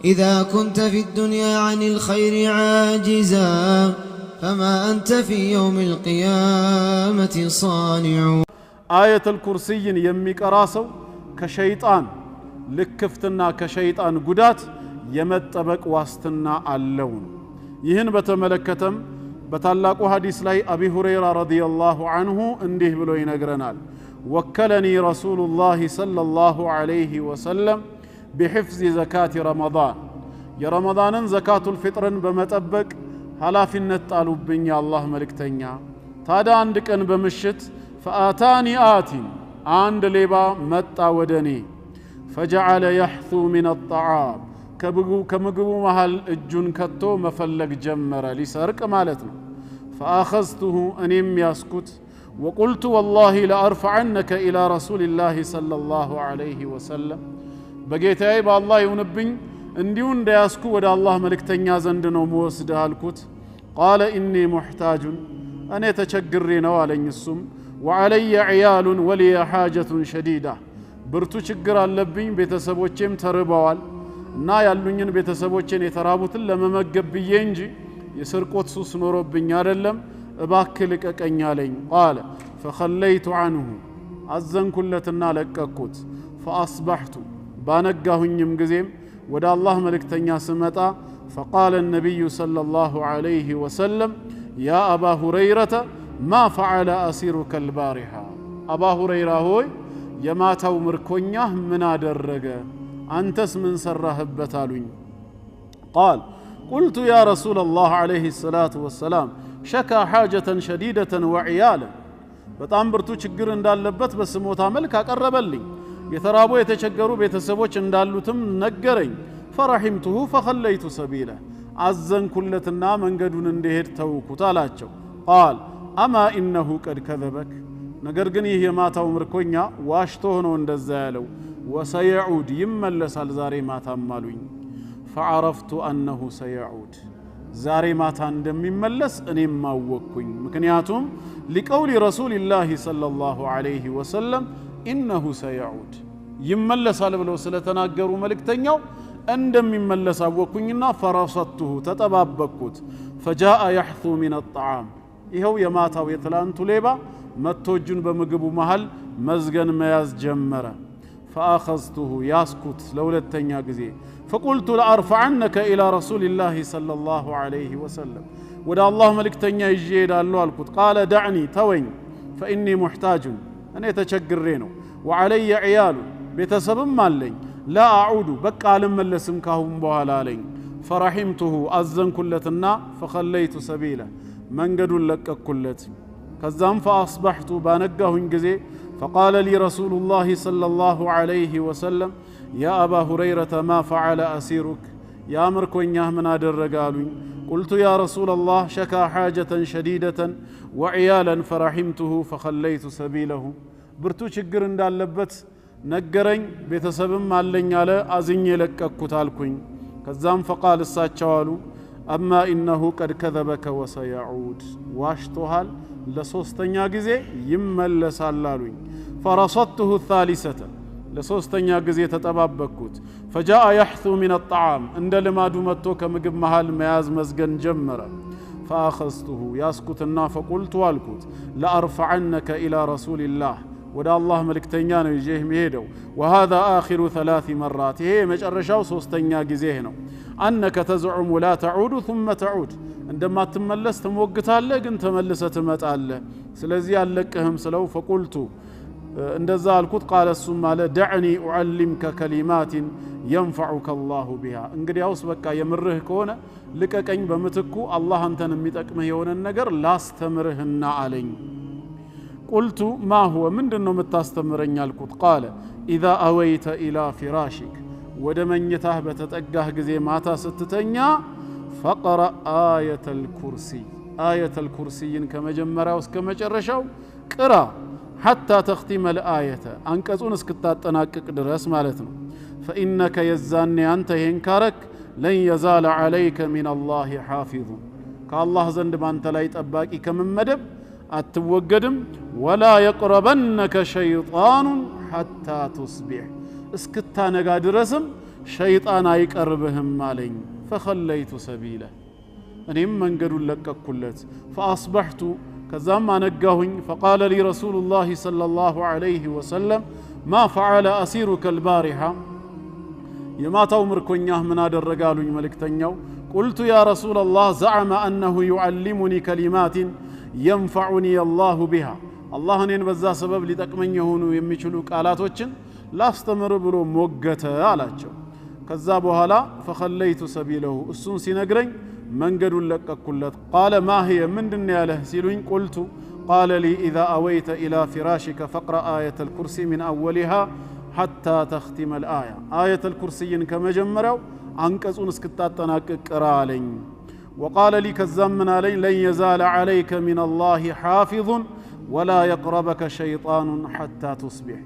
إذا كنت في الدنيا عن الخير عاجزا فما أنت في يوم القيامة صانع. آية الكرسي يميك راسو كشيطان لكفتنا كشيطان قدات يمتبك واستنا اللون. يهن بتملكتم بتلاقوا حديث لاي أبي هريرة رضي الله عنه انديه بلو ينقرنال وكلني رسول الله صلى الله عليه وسلم بحفظ زكاة رمضان. يا رمضان زكاة الفطر بمتبك هلا في النت قالوا بني الله ملكتنيا تادا عندك أن بمشت فآتاني عند لبا متى ودني فجعل يحثو من الطعام كمقبو محل الجن كتو مفلق جمر لسرق مالتنا فأخذته أنيم يسكت وقلت والله لأرفعنك إلى رسول الله صلى الله عليه وسلم بقيت أيب الله ينبين انديون دياسكو ودى الله ملك تنيازندنو موسد هالكوت قال إني محتاج أنا تشقرين والين السم وعلي عيال ولي حاجة شديدة برتو شقر اللبين بيتسبوچم تربوال نا يالونين بيتسبوچين يترابوتن لممقب بينجي يسرقوت سوس نوروبين يادلم እባክልቅ ቀኛለኝ قال فخليت عنه አዘን ኩለትና ለቀኩት فاصبحت ባነጋሁኝም ጊዜም ወደ አላህ መልእክተኛ ስመጣ فقال النبي صلى الله عليه وسلم يا أبا هريرة ما فعل أسيرك البارحة أبا هريرة هوي يماتو مركونياه من አደረገ አንተስ ምን ሰራህበት አሉኝ قال قلت يا رسول الله عليه الصلاة والسلام شكا حاجة شديدة وعيالا በጣም ብርቱ ችግር እንዳለበት በስሞታ መልክ አቀረበልኝ የተራቡ የተቸገሩ ቤተሰቦች እንዳሉትም ነገረኝ فرحمته فخليت سبيله አዘንኩለትና መንገዱን እንዲሄድ ተውኩት አላቸው قال اما انه قد كذبك ነገር ግን ይህ የማታው ምርኮኛ ዋሽቶ ሆኖ እንደዛ ያለው وسيعود ይመለሳል ዛሬ ማታም አሉኝ فعرفت انه سيعود ዛሬ ማታ እንደሚመለስ እኔም ማወቅኩኝ ምክንያቱም لقول رسول الله صلى الله عليه وسلم انه سيعود ይመለሳል ብለው ስለተናገሩ መልእክተኛው እንደሚመለስ አወቅኩኝና فرصته ተጠባበቅኩት فجاء يحثو من الطعام ይሄው የማታው የትላንቱ ሌባ መጥቶጁን በምግቡ መሃል መዝገን መያዝ ጀመረ فأخذته ياسكت لولتنيا غزي فقلت لأرفعنك إلى رسول الله صلى الله عليه وسلم ودا الله ملكتنيا يجي دالو الكت قال دعني توين فإني محتاج أنا تشقرينو وعلي عيال بتسبب مالي لا أعود بقى لملسم كاهم بوهلا لين فرحمته أزن كلتنا فخليت سبيله من قد لك كلتي كذام فأصبحت بانقهن غزي فقال لي رسول الله صلى الله عليه وسلم يا أبا هريرة ما فعل أسيرك يا مركونياه من أدرقالوين قلت يا رسول الله شكا حاجة شديدة وعيالا فرحمته فخليت سبيله برتو شقر اندالبت نقرين بتسبب مالين على أزني لك كتالكوين كذام فقال الساتشوالو أما إنه قد كذبك وسيعود واشتوهال لسوستنيا غزي يملسالالوين فرصدته الثالثة لسوستنيا غزي تتبابكوت فجاء يحثو من الطعام عند لمادو متو كمغب محل مياز مزغن جمره فاخذته ياسكتنا فقلت والكوت لارفعنك الى رسول الله ودا الله ملكتنيا نو يجيه ميهدو وهذا اخر 3 مرات هي مجرشاو سوستنيا غزي ነው انك تزعم لا تعود ثم تعود عندما تملس تموقتاله ግን ተመልሰ ትመጣለህ ስለዚህ ያለቀህም ስለው فقلت እንደዛ አልኩት قال እሱም አለ دعني اعلمك كلمات ينفعك الله بها እንግዲያውስ በቃ የምርህ ከሆነ ልቀቀኝ በመትኩ አላህ አንተን የሚጠቅምህ የሆነ ነገር ላስተምርህና አለኝ قلت ما هو ምንድነው የምታስተምረኝ አልኩት قال اذا اويت الى فراشك ወደ መኝታህ በተጠጋህ ጊዜ ማታ ስትተኛ فقرأ آية الكرسي آية الكرسي ከመጀመሪያው እስከ መጨረሻው ቅራ حتى تختم الآية አንቀጹን እስክታጠናቅቅ ድረስ ማለት ነው فإنك يزاني أنت ينكرك لن يزال عليك من الله حافظ كالله زند بانت لا يطبقي كممدب اتوجدم ولا يقربنك شيطان حتى تصبح እስክታነጋ ድረስም ሸይጣን አይቀርብህም አለኝ فخليت سبيله እኔም መንገዱን ለቀቅኩለት فأصبحت ከዛም አነጋሁኝ فقال لي رسول الله صلى الله عليه وسلم ما فعل أسيرك البارحة የማታው ምርኮኛህ ምን አደረጋሉኝ መልእክተኛው قلت يا رسول الله زعم أنه يعلمني كلمات ينفعني الله بها الله እኔን በዛ ሰበብ ሊጠቅመኝ የሆኑ የሚችሉ ቃላቶችን ላስተምር ብሎ ሞገተ አላቸው ከዛ በኋላ فخليت سبيله እሱን ሲነግረኝ መንገዱን ለቀቅኩለት قال ما هي ምንድን ያለህ ሲሉኝ قلت قال لي إذا أويت إلى فراشك فاقرأ آية الكرسي من أولها حتى تختم الآية آية الكرسي كما جمروا አንቀጹን እስክታጠናቅቅ ቅራ አለኝ وقال لي كزمنا علي لن يزال عليك من الله حافظ ولا يقربك شيطان حتى تصبح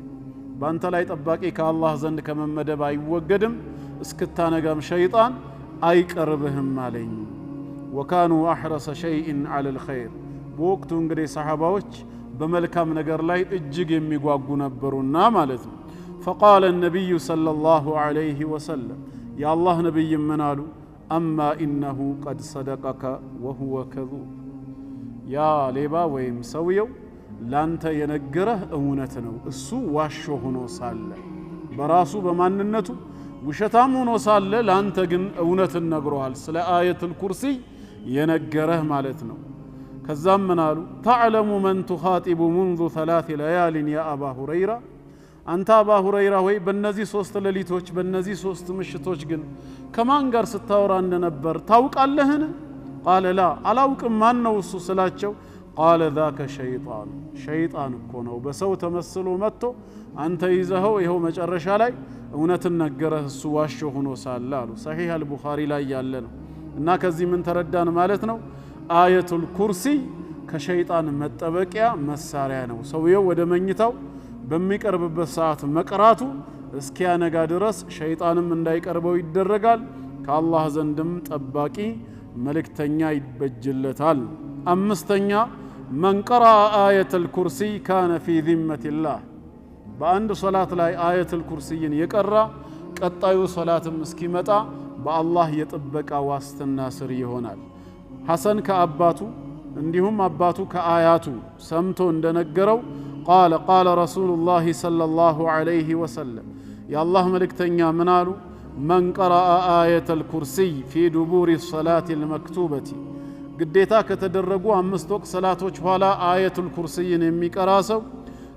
بانت لا يطبقي كالله زند كممدب አይወገድም እስክታነጋም ሸይጣን አይቀርብህም አለኝ وكانوا احرص شيء على الخير በወቅቱ እንግዲህ ሰሃባዎች በመልካም ነገር ላይ እጅግ የሚጓጉ ነበሩና ማለት ነው فقال النبي صلى الله عليه وسلم يا الله نبي منالو أما إنه قد صدقك وهو كذوب يا ليبا ويم سويو لانت ينقره أمونتنو السو واشو هنو سالة براسو بماننتو وشتام هنو سالة لانت جن أمونت النقروهال سلا آية الكرسي ينقره مالتنو كزام منالو تعلم من تخاطب منذ 3 ليال يا أبا هريرة አንተ አባ ሁረይራ ወይ በእነዚህ ሶስት ሌሊቶች በእነዚህ ሶስት ምሽቶች ግን ከማን ጋር ስታወራ እንደነበር ታውቃለህን قال لا አላውቅም ማን ነው እሱ ስላቸው قال ذاك شيطان ሸይጣን እኮ ነው በሰው ተመስሎ መጥቶ አንተ ይዘኸው ይኸው መጨረሻ ላይ እውነትን ነገረህ እሱ ዋሾ ሆኖ ሳለ አሉ ሰሂህ አልቡኻሪ ላይ ያለ ነው እና ከዚህ ምን ተረዳን ማለት ነው አየቱል ኩርሲ ከሸይጣን መጠበቂያ መሳሪያ ነው ሰውየው ወደ መኝታው በሚቀርብበት ሰዓት መቅራቱ እስኪያነጋ ድረስ ሸይጣንም እንዳይቀርበው ይደረጋል ከአላህ ዘንድም ጠባቂ መልእክተኛ ይበጅለታል አምስተኛ من قرأ آية الكرسي كان في ذمة الله በአንድ ሶላት ላይ አየቱል ኩርሲን የቀራ ቀጣዩ ሶላትም እስኪመጣ በአላህ የጥበቃ ዋስትና ስር ይሆናል ሐሰን ከአባቱ እንዲሁም አባቱ ከአያቱ ሰምቶ እንደነገረው قال رسول الله صلى الله عليه وسلم يا الله ملكتنيا منالو من قرأ آية الكرسي في دبور الصلاة المكتوبة قديتا كتدرقوا أمست وقت صلاة وجهالا آية الكرسي يميقراسو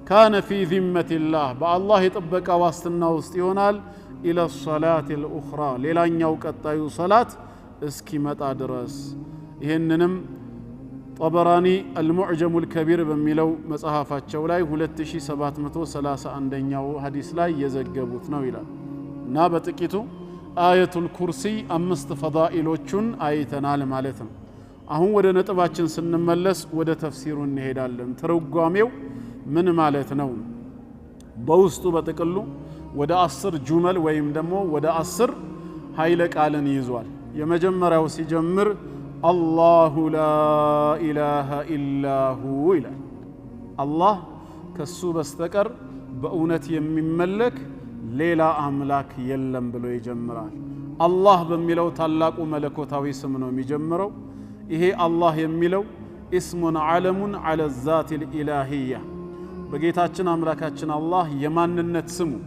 كان في ذمة الله بالله يطبق واستنا وستيونال إلى الصلاة الأخرى ليلان يوقت صلاة اسكمت أدرس ይሄንንም ጠበራኒ المعجم الكبير በሚለው መጽሐፋቸው ላይ 2731ኛው ሐዲስ ላይ የዘገቡት ነው ይላል እና በጥቂቱ አየቱል ኩርሲ አምስት ፈዳኢሎቹን አይተናል ማለት ነው አሁን ወደ ነጥባችን ስንመለስ ወደ ተፍሲሩ እንሄዳለን ትርጓሜው ምን ማለት ነው በውስጡ በጥቅሉ ወደ 10 ጁመል ወይም ደግሞ ወደ 10 ኃይለ ቃልን ይዟል የመጀመሪያው ሲጀምር الله لا إله إلا هو إله الله كسو بستكر بأونت يمملك ليلا أملاك يلم بلو يجمرال الله بميلو تلاق ملكوتاوي سمنو يجمرو إيه الله يميلو اسم علم على الذات الإلهية بقيتاتنا أملاكاتنا الله يماننت سمو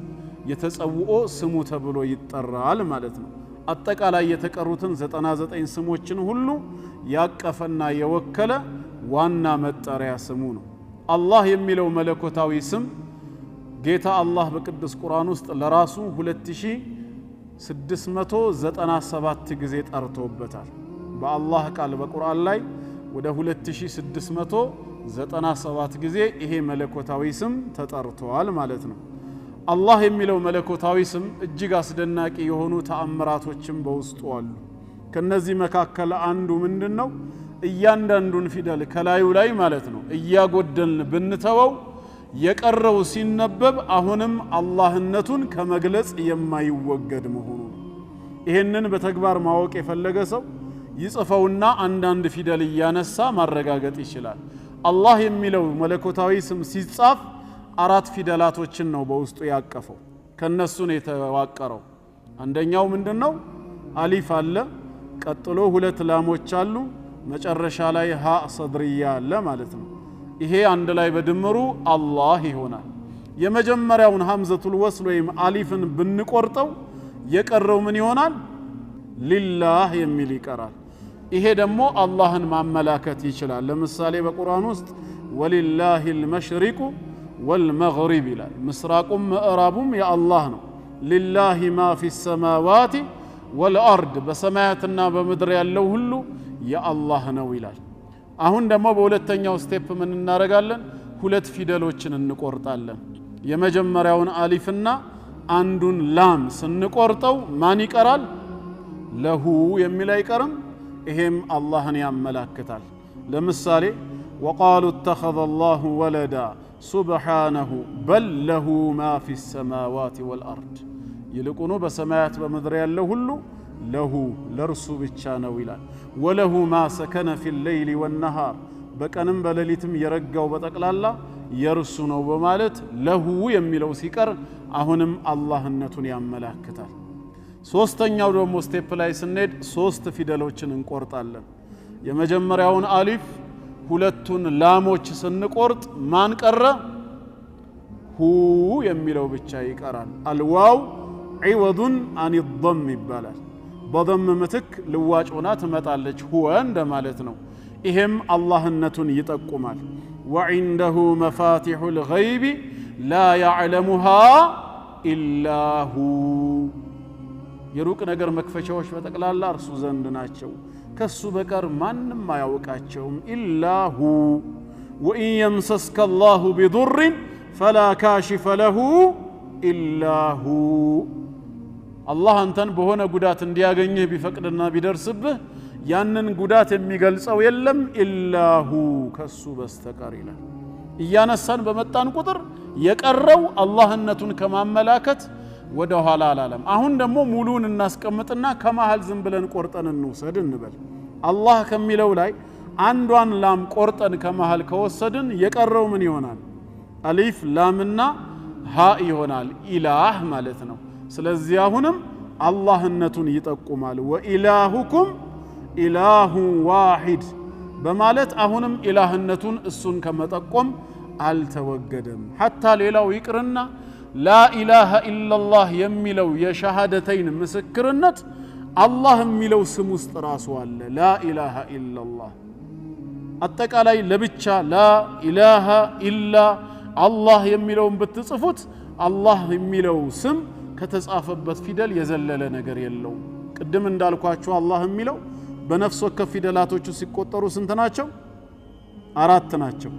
يتسوؤو سمو تبلو يترال مالتنا አጠቃላይ የተቀሩትን 99 ስሞችን ሁሉ ያቀፈና የወከለ ዋና መጠሪያ ስሙ ነው አላህ የሚለው መለኮታዊ ስም ጌታ አላህ በቅዱስ ቁርአን ውስጥ ለራሱ 2697 ጊዜ ጠርቶበታል በአላህ ቃል በቁርአን ላይ ወደ 2697 ጊዜ ይሄ መለኮታዊ ስም ተጠርቷል ማለት ነው አላህ የሚለው መለኮታዊ ስም እጅግ አስደናቂ የሆኑ ተአምራቶችን በውስጡ አሉ ከነዚህ መካከል አንዱ ምንድነው እያንዳንዱን ፊደል ከላዩ ላይ ማለት ነው እያጎደልን ብንተወው የቀረው ሲነበብ አሁንም አላህነቱን ከመግለጽ የማይወገድ መሆኑ ይሄንን በተግባር ማወቅ የፈለገ ሰው ይጽፈውና አንዳንድ ፊደል ያነሳ ማረጋገጥ ይችላል አላህ የሚለው መለኮታዊ ስም ሲጻፍ አራት ፊደላቶችን ነው በውስጡ ያቀፈው ከነሱ ነው የተዋቀረው አንደኛው ምንድነው አሊፍ አለ ቀጥሎ ሁለት ላሞች አሉ መጨረሻ ላይ ሀ ሰድርያ አለ ማለት ነው ይሄ አንድ ላይ በድምሩ አላህ ይሆናል የመጀመሪያውን ሐምዘቱል ወስል ወይም አሊፍን ብንቆርጠው የቀረው ምን ይሆናል ሊላህ የሚል ይቀራል ይሄ ደግሞ አላህን ማመላከት ይችላል ለምሳሌ በቁርአን ውስጥ ወሊላሂል መሽሪቁ ወልመግሪብ ይላል ምስራቁም ምዕራቡም የአላህ ነው ሊላሂ ማ ፊ ሰማዋቲ ወልአርድ በሰማያትና በምድር ያለው ሁሉ የአላህ ነው ይላል አሁን ደግሞ በሁለተኛው ስቴፕ ምን እናረጋለን ሁለት ፊደሎችን እንቆርጣለን የመጀመሪያውን አሊፍና አንዱን ላም ስንቆርጠው ማን ይቀራል ለሁ የሚል አይቀርም ይሄም አላህን ያመላክታል ለምሳሌ وقالوا اتخذ الله ولدا سبحانه بل له ما في السماوات والأرض ይልቁኑ በሰማያት በምድር ያለው ሁሉ ለሁ ለርሱ ብቻ ነው ይላል ወለሁ ما سكن في الليل والنهار በቀንም በሌሊትም የረጋው በጠቅላላ የርሱ ነው በማለት ለሁ የሚለው ሲቀር አሁንም አላህነቱን ያመላክታል ሶስተኛው ደግሞ ስቴፕ ላይ ስንሄድ ሶስት ፊደሎችን እንቆርጣለን የመጀመሪያውን አሊፍ ሁለቱን ላሞች ስንቆርጥ ማን ቀረ ሁ የሚለው ብቻ ይቀራል አልዋው عوض عن الضم ይባላል በضم ምትክ ልዋጭ ሆና ትመጣለች ሁወ እንደማለት ነው ይሄም አላህነቱን ይጠቁማል وعنده مفاتيح الغيب لا يعلمها إلا هو የሩቅ ነገር መክፈቻዎች በተቀላላ እርሱ ዘንድ ናቸው ከሱ በቀር ማንንም አያውቃቸውም إلا هو وإن يمسسك الله بضر فلا كاشف له إلا هو الله አንተን በሆነ ጉዳት እንዲያገኝህ ቢፈቅድና ቢደርስብህ ያንን ጉዳት የሚገልጸው የለም إلا هو ከሱ በስተቀር ይላል እያነሳን በመጣን ቁጥር የቀረው አላህነቱን ከማመላከት ወደ ኋላ አላለም አሁን ደግሞ ሙሉን እናስቀምጥና ከመሃል ዝም ብለን ቆርጠን እንውሰድ እንበል አላህ ከሚለው ላይ አንዷን ላም ቆርጠን ከመሃል ከወሰድን የቀረው ምን ይሆናል አሊፍ ላምና ሀ ይሆናል ኢላህ ማለት ነው ስለዚህ አሁንም አላህነቱን ይጠቁማል ወኢላሁኩም ኢላሁ ዋሂድ በማለት አሁንም ኢላህነቱን እሱን ከመጠቆም አልተወገደም حتى ሌላው ይቅርና لا إله إلا الله የሚለው የሸሃደተይን ምስክርነት አላህ የሚለው ስም ውስጥ ራሱ አለ لا إله إلا الله አጠቃላይ ለብቻ لا إله إلا الله የሚለውን ብትጽፉት አላህ የሚለው ስም ከተጻፈበት ፊደል የዘለለ ነገር የለው ቅድም እንዳልኳችሁ አላህ የሚለው በነፍስ ወከፍ ፊደላቶቹ ሲቆጠሩ ስንት ናቸው አራት ናቸው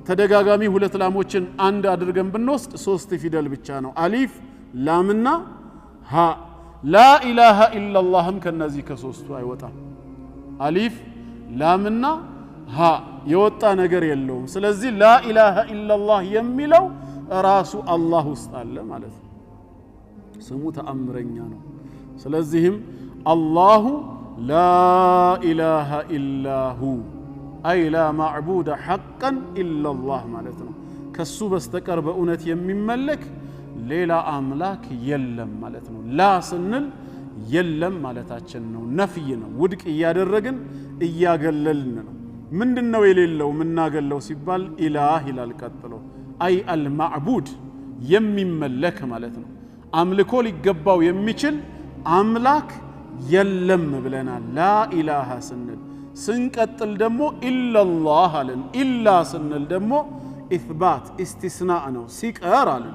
ተደጋጋሚ ሁለት ላሞችን አንድ አድርገን ብንወስድ ሶስት ፊደል ብቻ ነው አሊፍ ላምና ሀ لا إله إلا الله ከነዚህ ከሶስቱ አይወጣም አሊፍ ላምና ሀ የወጣ ነገር የለውም ስለዚህ لا إله إلا الله የሚለው ራሱ አላህ ውስጥ አለ ማለት ነው ስሙ ተአምረኛ ነው ስለዚህም አላሁ لا إله إلا هو أي لا معبود حقا إلا الله مالتنا كسو بستقر بأونت يمملك ليلا أملاك يلم مالتنا لا سنل يلم مالتاچن نفينا ودك إياد الرقن إياقللنا من دنو يليلو من ناقلو سيبال إله الالكتلو أي المعبود يمملك مالتنا أملكو لقباو يميچل أملاك يلم بلنا لا إله سنل سنقتل دمو إلا الله علن إلا سنل دمو إثبات استثناء نو سيكر علن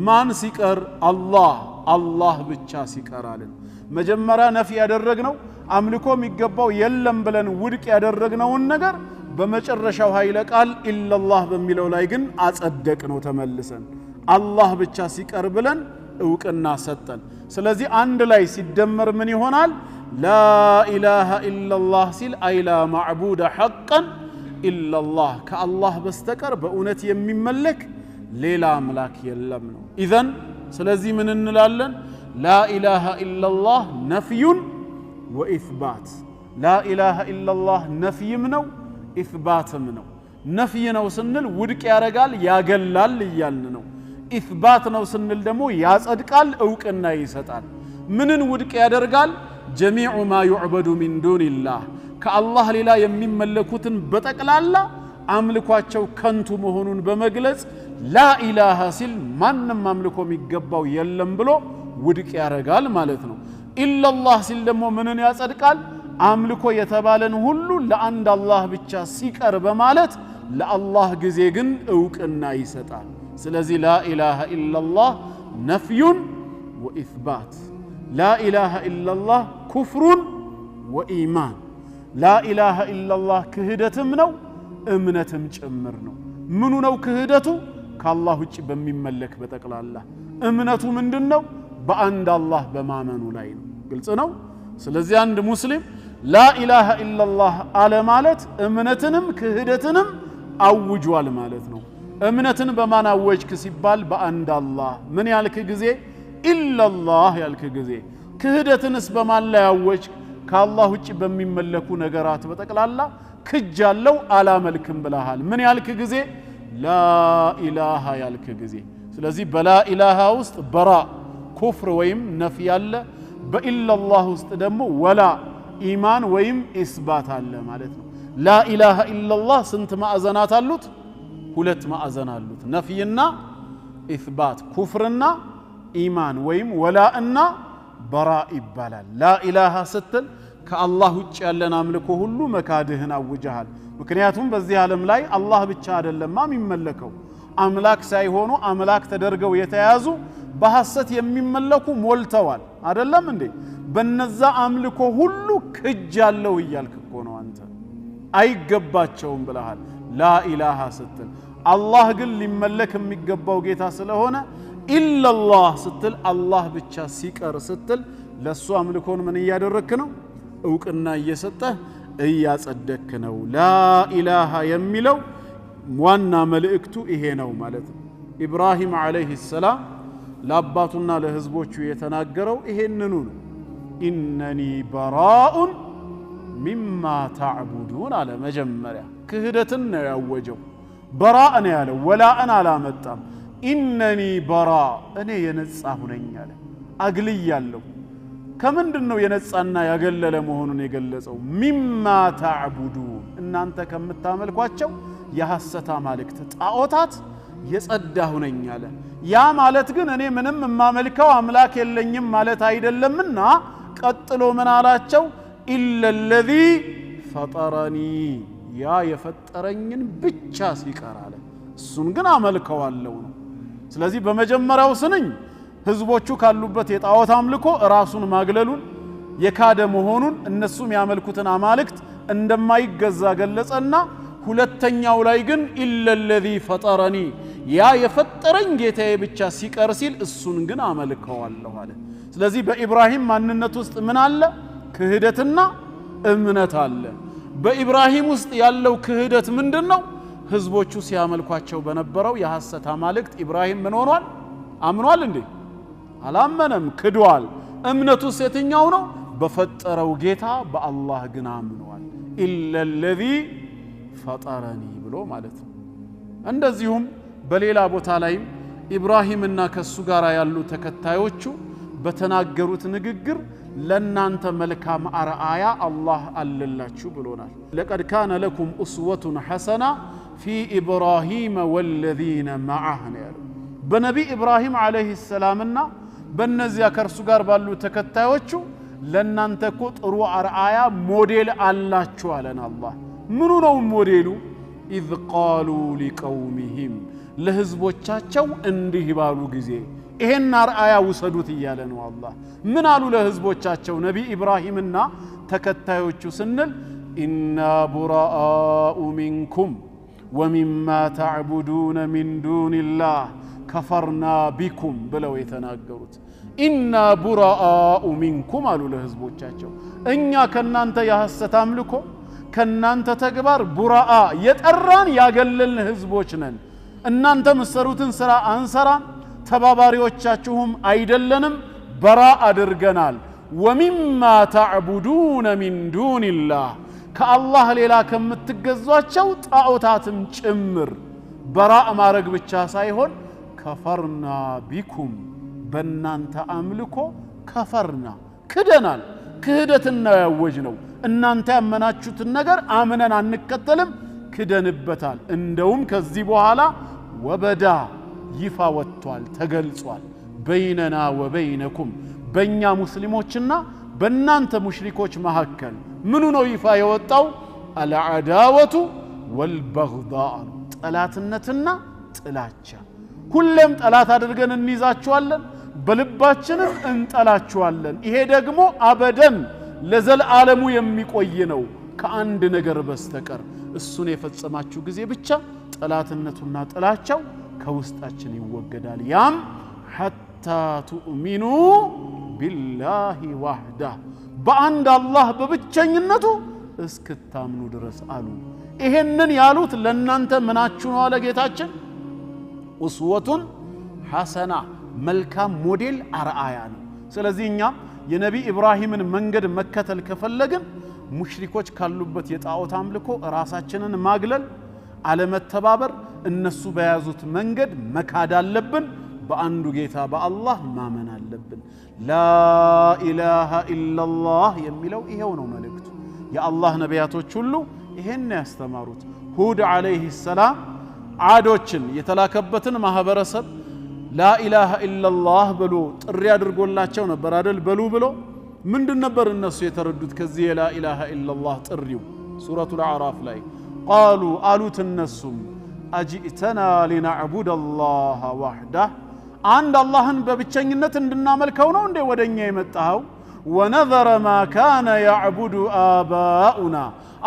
مان سيكر الله الله بچا سيكر علن مجمرا نفي ያደረግነው አምልኮ የሚገባው የለም ብለን ውድቅ ያደረግነውን ነገር በመጨረሻው ኃይለ ቃል ኢላላህ በሚለው ላይ ግን አጸደቅነው ተመልሰን አላህ ብቻ ሲቀር ብለን እውቅና ሰጠን ስለዚህ አንድ ላይ ሲደመር ምን ይሆናል لا إله إلا الله سيل أي لا معبود حقا إلا الله كالله بستكر بأونت يمملك ليلا ملاك يلمنو إذن سلزي من النلالن لا إله إلا الله نفي وإثبات لا إله إلا الله نفي منو إثبات منو نفي نو سنل ودك يا رجال يا جلال يالنو إثبات نو سنل دمو يا صدقال أوكنا يسطال ምንን ውድቅ ያደርጋል ጀሚዑ ማ يعبد من دون الله ከአላህ ሌላ የሚመለኩትን በጠቅላላ አምልኳቸው ከንቱ መሆኑን በመግለጽ ላ ኢላሃ ሲል ማንንም አምልኮ የሚገባው የለም ብሎ ውድቅ ያደርጋል ማለት ነው ኢላላህ ሲል ደግሞ ምንን ያጸድቃል አምልኮ የተባለን ሁሉ ለአንድ አላህ ብቻ ሲቀር በማለት ለአላህ ጊዜ ግን እውቅና ይሰጣል ስለዚህ ላ ኢላሃ ኢላላህ ነፍዩን ወኢስባት ላ ኢላሃ ኢላላህ ኩፍሩን ወኢማን ላ ኢላሃ ኢላላህ ክህደትም ነው እምነትም ጭምር ነው ምኑ ነው ክህደቱ ከአላህ ውጭ በሚመለክ በጠቅላላ እምነቱ ምንድነው በአንድ አላህ በማመኑ ላይ ነው ግልጽ ነው ስለዚህ አንድ ሙስሊም ላ ኢላሃ ኢላላህ አለ ማለት እምነትንም ክህደትንም አውጇል ማለት ነው እምነትን በማን አወጅክ ሲባል በአንድ አላህ ምን ያልክ ጊዜ ኢላላህ ያልክ ጊዜ ክህደትንስ በማን ላይ አወጅክ ከአላህ ውጭ በሚመለኩ ነገራት በጠቅላላ ክጃለው አላመልክም ብለሃል ምን ያልክ ጊዜ ላ ኢላሃ ያልክ ጊዜ ስለዚህ በላ ኢላሃ ውስጥ በራ ኩፍር ወይም ነፍ ያለ በኢላላህ ውስጥ ደግሞ ወላ ኢማን ወይም ኢስባት አለ ማለት ነው ላ ኢላሃ ኢላላህ ስንት ማዕዘናት አሉት ሁለት ማዕዘን አሉት ነፍይና ኢስባት ኩፍርና ኢማን ወይም ወላእና በራ ይባላል ላ ኢላሃ ስትል ከአላህ ውጭ ያለን አምልኮ ሁሉ መካድህን አውጀሃል ምክንያቱም በዚህ ዓለም ላይ አላህ ብቻ አይደለም የሚመለከው አምላክ ሳይሆኑ አምላክ ተደርገው የተያዙ በሐሰት የሚመለኩ ሞልተዋል አይደለም እንዴ በነዛ አምልኮ ሁሉ ክጃለው ይያልክ እኮ ነው አንተ አይገባቸውም ብለሃል ላ ኢላሃ ስትል አላህ ግን ሊመለክ የሚገባው ጌታ ስለሆነ ኢላላህ ስትል አላህ ብቻ ሲቀር ስትል ለሱ አምልኮን ምን ያደረክ ነው እውቅና እየሰጠህ እያጸደክ ነው ላ ኢላሃ የሚለው ዋና መልእክቱ ይሄ ነው ማለት ነው ኢብራሂም አለይሂ ሰላም ለአባቱና ለህዝቦቹ የተናገረው ይሄንኑ ነው ኢነኒ በራኡን ሚማ ተዕቡዱን አለ መጀመሪያ ክህደትን ነው ያወጀው በራእ ነው ያለው ወላእን አላመጣም ኢነኒ በራ እኔ የነጻሁ ነኝ አለ አግልያለሁ ከምንድነው የነጻና ያገለለ መሆኑን የገለጸው ሚማ ተዕቡዱን እናንተ ከምታመልኳቸው የሐሰት አማልክት ጣዖታት የጸዳሁ ነኝ አለ ያ ማለት ግን እኔ ምንም ማመልከው አምላክ የለኝም ማለት አይደለምና ቀጥሎ ምን አላቸው ኢለለዚ ፈጠረኒ ያ የፈጠረኝን ብቻ ሲቀር አለ እሱን ግን አመልከዋለሁ ነው ስለዚህ በመጀመሪያው ስንኝ ህዝቦቹ ካሉበት የጣዖት አምልኮ ራሱን ማግለሉን የካደ መሆኑን እነሱም ያመልኩትን አማልክት እንደማይገዛ ገለጸና ሁለተኛው ላይ ግን ኢለለዚ ፈጠረኒ ያ የፈጠረኝ ጌታዬ ብቻ ሲቀር ሲል እሱን ግን አመልከዋለሁ አለ ስለዚህ በኢብራሂም ማንነት ውስጥ ምን አለ ክህደትና እምነት አለ በኢብራሂም ውስጥ ያለው ክህደት ምንድነው ህዝቦቹ ሲያመልኳቸው በነበረው የሐሰት አማልክት ኢብራሂም ምን ሆኗል አምኗል እንዴ አላመነም ክዷል እምነቱ የትኛው ነው በፈጠረው ጌታ በአላህ ግን አምኗል ኢለለዚ ፈጠረኒ ብሎ ማለት ነው እንደዚሁም በሌላ ቦታ ላይ ኢብራሂምና ከሱ ጋር ያሉ ተከታዮቹ በተናገሩት ንግግር ለናንተ መልካም አርአያ አላህ አለላችሁ ብሎናል ለቀድ ካነ ለኩም ኡስወቱን ሐሰና ፊ ኢብራሂም ወለዚነ መዐሁ በነቢ ኢብራሂም አለይሂ ሰላምና በእነዚያ ከርሱ ጋር ባሉ ተከታዮቹ ለናንተ እኮ ጥሩ አርአያ ሞዴል አላችሁ አለን አላህ ምኑ ነው ሞዴሉ ኢዝ ቃሉ ሊቀውሚሂም ለህዝቦቻቸው እንዲህ ባሉ ጊዜ ይሄን አርአያ ወሰዱት እያለ ነው አላህ ምን አሉ ለህዝቦቻቸው ነቢ ኢብራሂምና ተከታዮቹ ስንል ኢና ቡራኡ ሚንኩም ወሚማ ተዕቡዱነ ሚን ዱንላህ ከፈርና ቢኩም ብለው የተናገሩት ኢና ቡራኡ ሚንኩም አሉ ለህዝቦቻቸው እኛ ከናንተ የሐሰት አምልኮ ከናንተ ተግባር ቡራአ የጠራን ያገለልን ህዝቦች ነን እናንተ መስሩትን ስራ አንሰራን ተባባሪዎቻችሁም አይደለንም በራ አድርገናል ወሚማ ተዕቡዱነ ሚን ዱንላህ ከአላህ ሌላ ከምትገዟቸው ጣዖታትም ጭምር በራ ማረግ ብቻ ሳይሆን ከፈርና ቢኩም በእናንተ አምልኮ ከፈርና ክደናል ክህደትና ያወጅነው እናንተ ያመናችሁትን ነገር አምነን አንከተልም ክደንበታል እንደውም ከዚህ በኋላ ወበዳ ይፋ ወጥቷል ተገልጿል በይነና ወበይነኩም በእኛ ሙስሊሞችና በእናንተ ሙሽሪኮች መካከል ምኑ ነው ይፋ የወጣው አልዓዳወቱ ወልበግዳእ ጠላትነትና ጥላቻ ሁሌም ጠላት አድርገን እንይዛችኋለን በልባችንም እንጠላችኋለን ይሄ ደግሞ አበደን ለዘላለም የሚቆይ ነው ከአንድ ነገር በስተቀር እሱን የፈጸማችሁ ጊዜ ብቻ ጠላትነቱና ጥላቻው ከውስጣችን ይወገዳል ያም حتى تؤمنوا بالله وحده በአንድ አላህ በብቸኝነቱ እስክታምኑ ድረስ አሉ ይሄንን ያሉት ለእናንተ ምናችሁ ነው አለ ጌታችን ኡስወቱን ሐሰና መልካም ሞዴል አርአያ ነው ስለዚህ እኛ የነቢ ኢብራሂምን መንገድ መከተል ከፈለግን ሙሽሪኮች ካሉበት የጣዖት አምልኮ ራሳችንን ማግለል አለመተባበር እነሱ በያዙት መንገድ መካድ አለብን በአንዱ ጌታ በአላህ ማመን አለብን ላ ኢላሃ ኢላላህ የሚለው ይሄው ነው መልእክቱ የአላህ ነቢያቶች ሁሉ ይሄን ያስተማሩት ሁድ አለይሂ ሰላም ዓዶችን የተላከበትን ማህበረሰብ ላ ኢላሃ ኢላላህ ብሎ ጥሪ አድርጎላቸው ነበር አይደል በሉ ብሎ ምንድን ነበር እነሱ የተረዱት ከዚህ የላ ኢላሃ ኢላላህ ጥሪው ሱረቱል አዕራፍ ላይ قالوا አሉት እነሱም አጂእተና ሊነዕቡደ አላህ ወህደህ አንድ አላህን በብቸኝነት እንድናመልከው ነው እንዴ ወደኛ የመጣው ወነዘረ ማ ካነ ያዕቡዱ አባኡና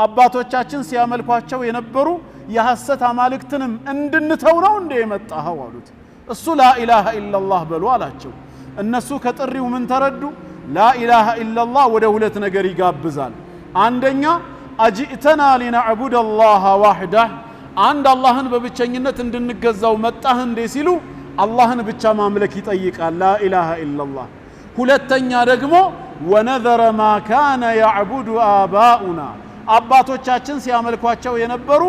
አባቶቻችን ሲያመልኳቸው የነበሩ የሐሰት አማልክትንም እንድንተው ነው እንዴ የመጣው አሉት እሱ ላ ኢላሃ ኢላላህ በሉ አላቸው እነሱ ከጥሪው ምን ተረዱ ላ ኢላሃ ኢላላህ ወደ ሁለት ነገር ይጋብዛል አንደኛ አጂእተና ሊነዕቡደ አላህ ወህደህ አንድ አላህን በብቸኝነት እንድንገዛው መጣህ እንዴ ሲሉ አላህን ብቻ ማምለክ ይጠይቃል ላ ኢላሃ ኢላላህ ሁለተኛ ደግሞ ወነዘረ ማ ካነ ያዕቡዱ አባኡና አባቶቻችን ሲያመልኳቸው የነበሩ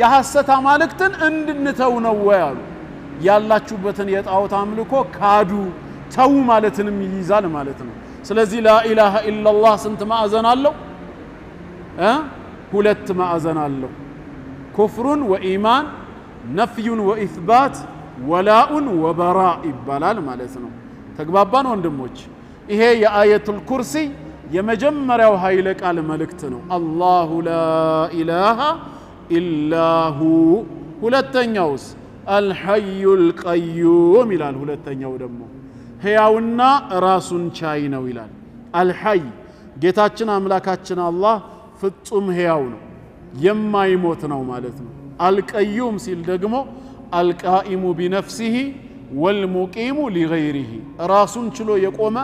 የሐሰት አማልክትን እንድንተው ነው ያሉ ያላችሁበትን የጣዖት አምልኮ ካዱ ተው ማለትንም ይይዛል ማለት ነው ስለዚህ ላ ኢላሃ ኢላላህ ስንት ማዕዘን አለው ሁለት ማዕዘን አለው ኩፍሩን ወኢማን ነፍዩን ወኢስባት ወላኡን ወበራእ ይባላል ማለት ነው ተግባባን ወንድሞች ይሄ የአየቱል ኩርሲ የመጀመሪያው ኃይለ ቃል መልእክት ነው አላሁ ላ ኢላሃ ኢላሁ ሁለተኛውስ አልሐዩል ቀዩም ይላል ሁለተኛው ደግሞ ሕያውና ራሱን ቻይ ነው ይላል አልሐይ ጌታችን አምላካችን አላህ ፍጹም ሕያው ነው የማይሞት ነው ማለት ነው አልቀዩም ሲል ደግሞ አልቃኢሙ ቢነፍሲሂ ወልሙቂሙ ሊገይሪሂ ራሱን ችሎ የቆመ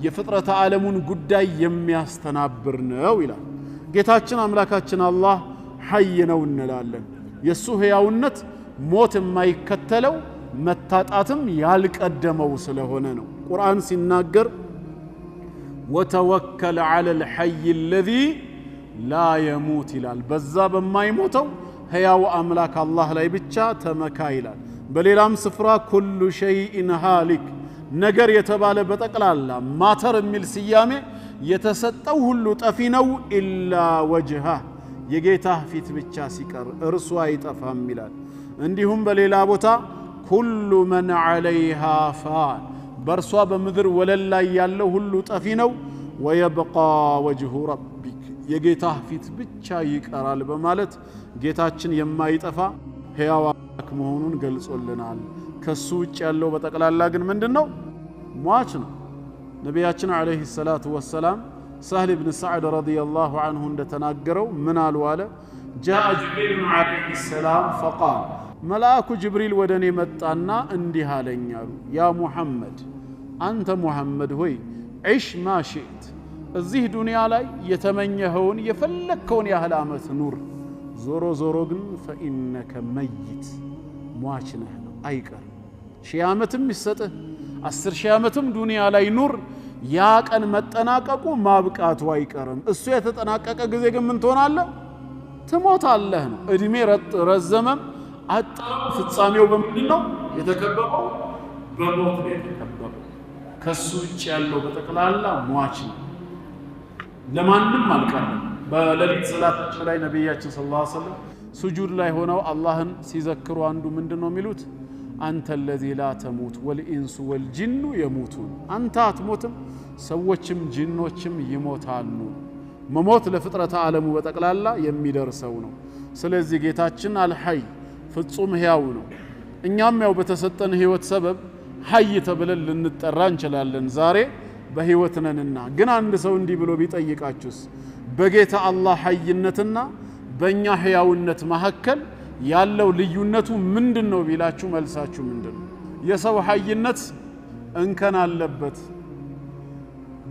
የፍጥረተ ዓለሙን ጉዳይ የሚያስተናብር ነው ይላል ጌታችን አምላካችን አላህ ሐይ ነው እንላለን የሱ ሕያውነት ሞት የማይከተለው መታጣትም ያልቀደመው ስለሆነ ነው ቁርአን ሲናገር ወተወከል ዐለል ሐይ አለዚ ላ የሙት ይላል በዛ በማይሞተው ሕያው አምላክ አላህ ላይ ብቻ ተመካ ይላል በሌላም ስፍራ ኩሉ ሸይኢን ሃሊክ ነገር የተባለ በጠቅላላ ማተር የሚል ስያሜ የተሰጠው ሁሉ ጠፊ ነው ኢላ ወጅሃ የጌታ ፊት ብቻ ሲቀር እርሱ አይጠፋም ይላል እንዲሁም በሌላ ቦታ ኩሉ መን ዐለይሃ ፋን በርሷ በምድር ወለል ላይ ያለው ሁሉ ጠፊ ነው ወየብቃ ወጅሁ ረቢክ የጌታ ፊት ብቻ ይቀራል በማለት ጌታችን የማይጠፋ ሕያው አምላክ መሆኑን ገልጾልናል ከሱ ውጭ ያለው በጠቅላላ ግን ምንድነው ሟች ነው ነቢያችን አለይሂ ሰላቱ ወሰላም ሳህል ኢብኑ ሰዕድ ረዲየላሁ ዐንሁ እንደተናገረው ምን አሉ አለ ጃአ ጅብሪል አለይሂ ሰላም ፈቃል መልአኩ ጅብሪል ወደኔ መጣና እንዲህ አለኝ አሉ ያ ሙሐመድ አንተ ሙሐመድ ሆይ ዒሽ ማ ሽእት እዚህ ዱንያ ላይ የተመኘኸውን የፈለከውን ያህል ዓመት ኑር ዞሮ ዞሮ ግን ፈኢነከ መይት ሟች ነህ ነው አይቀር ሺህ ዓመትም ይሰጥህ 10,000 ዓመትም ዱንያ ላይ ኑር ያ ቀን መጠናቀቁ ማብቃቱ አይቀርም እሱ የተጠናቀቀ ጊዜ ግን ምን ትሆናለህ ትሞታለህ ነው እድሜ ረዘመም አጣ ፍጻሜው በምንድነው የተከበበው በሞት ነው የተከበበው ከሱ ውጭ ያለው በጠቅላላ ሟች ነው ለማንም አልቀረም በሌሊት ሰላታቸው ላይ ነብያችን ሰለላሁ ዐለይሂ ወሰለም ሱጁድ ላይ ሆነው አላህን ሲዘክሩ አንዱ ምንድነው የሚሉት አንተ الذي لا تموت والانس والجن يموتون አንተ አትሞትም ሰዎችም ጂኖችም ይሞታሉ መሞት ለፍጥረተ ዓለሙ በጠቅላላ የሚደርሰው ነው ስለዚህ ጌታችን አልሐይ ፍጹም ሕያው ነው እኛም ያው በተሰጠን ህይወት ሰበብ ሐይ ተብለን ልንጠራ እንችላለን ዛሬ በህይወት ነንና ግን አንድ ሰው እንዲህ ብሎ ቢጠይቃችሁስ በጌታ አላህ ሐይነትና በእኛ ሕያውነት መሐከል ያለው ልዩነቱ ምንድነው ቢላችሁ መልሳችሁ ምንድነው የሰው ሐይነት እንከን አለበት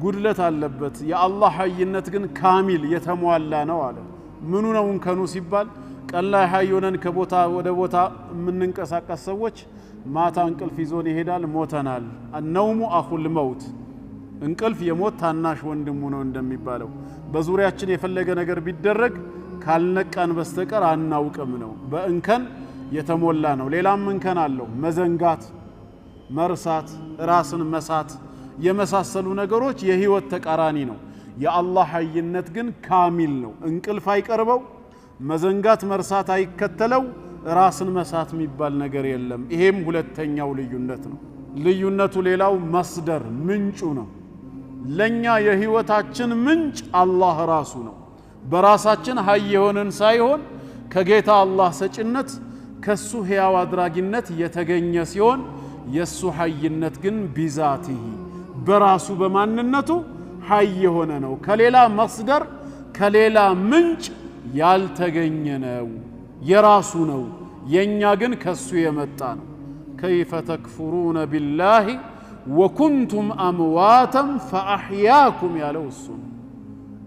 ጉድለት አለበት የአላህ ሐይነት ግን ካሚል የተሟላ ነው አለ ምኑ ነው እንከኑ ሲባል ቀላይ ሐዩነን ከቦታ ወደ ቦታ ምንንቀሳቀስ ሰዎች ማታ እንቅልፍ ይዞን ይሄዳል ሞተናል النوم اخو الموت እንቅልፍ የሞት ታናሽ ወንድሙ ነው እንደሚባለው በዙሪያችን የፈለገ ነገር ቢደረግ ካልነቃን በስተቀር አናውቅም ነው በእንከን የተሞላ ነው ሌላም እንከን አለው መዘንጋት መርሳት ራስን መሳት የመሳሰሉ ነገሮች የህይወት ተቃራኒ ነው የአላህ ሐይነት ግን ካሚል ነው እንቅልፍ አይቀርበው መዘንጋት መርሳት አይከተለው ራስን መሳት የሚባል ነገር የለም ይሄም ሁለተኛው ልዩነት ነው ልዩነቱ ሌላው መስደር ምንጩ ነው ለኛ የህይወታችን ምንጭ አላህ ራሱ ነው በራሳችን ሐይ የሆነን ሳይሆን ከጌታ አላህ ሰጭነት ከሱ ሕያው አድራጊነት የተገኘ ሲሆን የሱ ሐይነት ግን ቢዛቲሂ በራሱ በማንነቱ ሐይ የሆነ ነው ከሌላ መስደር ከሌላ ምንጭ ያልተገኘ ነው የራሱ ነው የኛ ግን ከሱ የመጣ ነው كيف تكفرون بالله وكنتم امواتا فاحياكم ያለው እሱ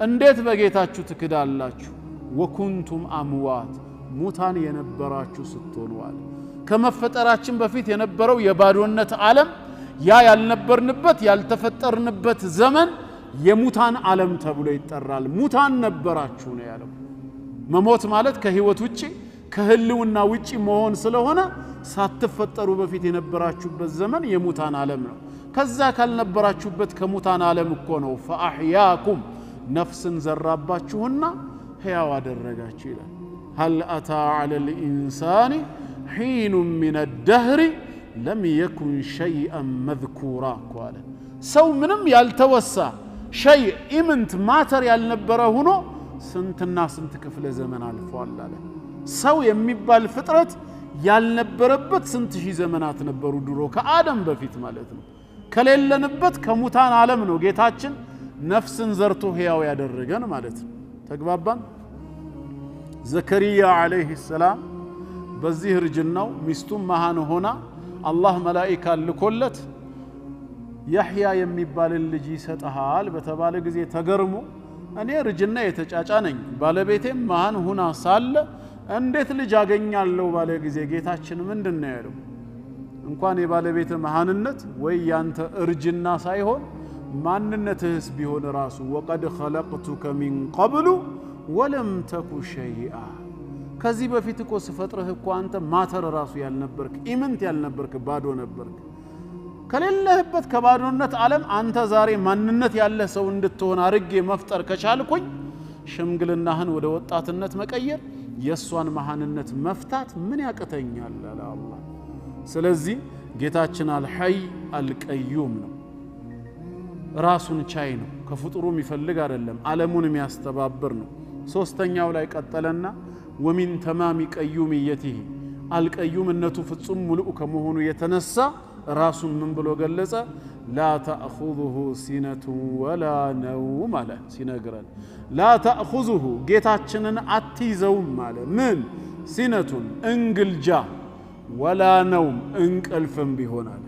እንዴት በጌታችሁ ትክዳላችሁ ወኩንቱም አምዋት ሙታን የነበራችሁ ስትሆኑዋል ከመፈጠራችን በፊት የነበረው የባዶነት ዓለም ያ ያልነበርንበት ያልተፈጠርንበት ዘመን የሙታን ዓለም ተብሎ ይጠራል ሙታን ነበራችሁ ነው ያለው መሞት ማለት ከህይወት ውጪ ከህልውና ውጪ መሆን ስለሆነ ሳትፈጠሩ በፊት የነበራችሁበት ዘመን የሙታን ዓለም ነው ከዛ ካልነበራችሁበት ከሙታን ዓለም እኮ ነው فاحياكم ነፍስን ዘራባችሁና ሕያው አደረጋችሁ ይላል هل اتى على الانسان حين من الدهر لم يكن شيئا مذكورا قال ሰው ምንም ያልተወሳ شيء ኢምንት ማተር ያልነበረ ሆኖ ስንትና ስንት ክፍለ ዘመን አልፏል አለ ሰው የሚባል ፍጥረት ያልነበረበት ስንት ሺህ ዘመናት ነበሩ ድሮ ከአደም በፊት ማለት ነው ከሌለንበት ከሙታን ዓለም ነው ጌታችን ነፍስን ዘርቶ ሕያው ያደረገን ማለት ነው ተግባባን ዘከሪያ አለይሂ ሰላም በዚህ ርጅናው ሚስቱም መሃን ሆና አላህ መላእክት ልኮለት ያህያ የሚባል ልጅ ይሰጣል በተባለ ጊዜ ተገርሞ እኔ ርጅና የተጫጫ ነኝ ባለቤቴም መሃን ሆና ሳለ እንዴት ልጅ አገኛለሁ ባለ ጊዜ ጌታችን ምንድነው ያለው እንኳን የባለቤት መሃንነት ወይ ያንተ እርጅና ሳይሆን ማንነትህስ ቢሆን ራሱ وقد خلقتك من قبل ولم تك شيئا ከዚህ በፊት እኮ ስፈጥርህ እኮ አንተ ማተር ራሱ ያልነበርክ ኢምንት ያልነበርክ ባዶ ነበርክ ከሌለህበት ከባዶነት ዓለም አንተ ዛሬ ማንነት ያለ ሰው እንድትሆን አርጌ መፍጠር ከቻልኩኝ ሽምግልናህን ወደ ወጣትነት መቀየር የሷን መሃንነት መፍታት ምን ያቀተኛል አለ አላህ ስለዚህ ጌታችን አልሐይ አልቀዩም ነው ራሱን ቻይ ነው ከፍጡሩ የሚፈልግ አይደለም ዓለሙን የሚያስተባብር ነው ሶስተኛው ላይ ቀጠለና ومن تمام قيوميته القيومነቱ ፍጹም ሙሉ ከመሆኑ የተነሳ ራሱን ምን ብሎ ገለጸ لا تأخذه سنة ولا نوم ማለት ሲነግረን لا تأخذه ጌታችንን አትይዘውም ማለት ምን ሲነቱን እንግልጃ ولا نوم እንቅልፍም ቢሆናል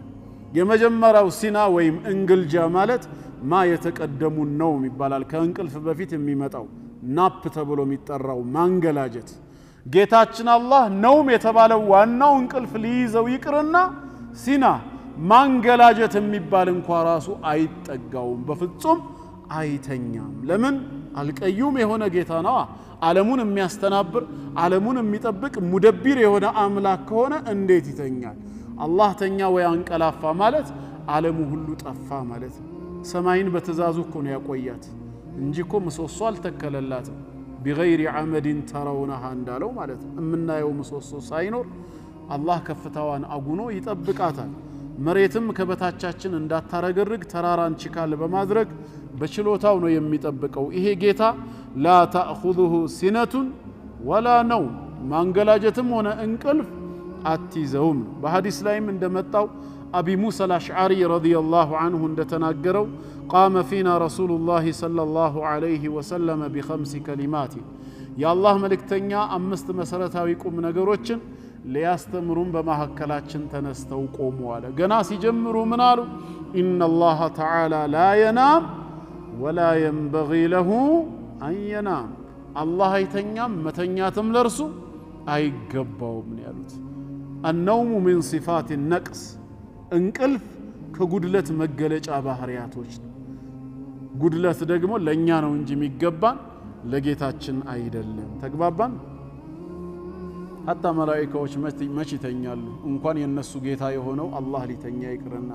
የመጀመሪያው ሲና ወይም እንግልጃ ማለት ማ የተቀደሙ ነው ይባላል ከእንቅልፍ በፊት የሚመጣው ናፕ ተብሎ የሚጠራው ማንገላጀት ጌታችን አላህ ነውም የተባለው ዋናው እንቅልፍ ሊይዘው ይቅርና ሲና ማንገላጀት የሚባል እንኳን ራሱ አይጠጋውም በፍጹም አይተኛም ለምን አልቀዩም የሆነ ጌታ ነው ዓለሙን የሚያስተናብር ዓለሙን የሚጠብቅ ሙደብር የሆነ አምላክ ከሆነ እንዴት ይተኛል አላህ ተኛ ወይ አንቀላፋ ማለት ዓለሙ ሁሉ ጠፋ ማለት ነው። ሰማይን በትእዛዙ እኮ ነው ያቆያት እንጂ እኮ ምሰሶ አልተከለላትም። بغير عمد ترونها እንዳለው ማለት ነው። እምናየው ምሰሶ ሳይኖር አላህ ከፍታዋን አጉኖ ይጠብቃታል። መሬትም ከበታቻችን እንዳታረገርግ ተራራን ችካል በማድረግ በችሎታው ነው የሚጠብቀው። ይሄ ጌታ لا تأخذه سنة ولا نوم ማንገላጀትም ሆነ እንቅልፍ አትይዘውም። በሐዲስ ላይም እንደመጣው أبي موسى الأشعري رضي الله عنه እንደተናገረው قام فينا رسول الله صلى الله عليه وسلم بخمس كلمات يا الله ملكتኛ አምስት መሰረታዊ ቁም ነገሮችን ሊያስተምሩን በማሐከላችን ተነስተው ቆሙ አለ። ገና ሲጀምሩ ምን አሉ? إن الله تعالى لا ينام ولا ينبغي له أن ينام الله አይተኛም መተኛትም ለርሱ አይገባውም ነው ያሉት። النوم من صفات النقص እንቅልፍ ከጉድለት መገለጫ ባህሪያቶች ነው። ጉድለት ደግሞ ለኛ ነው እንጂ የሚገባን ለጌታችን አይደለም። ተግባባን? ሐታ መላእክቶች መች ይተኛሉ? እንኳን የነሱ ጌታ የሆነው አላህ ሊተኛ ይቅርና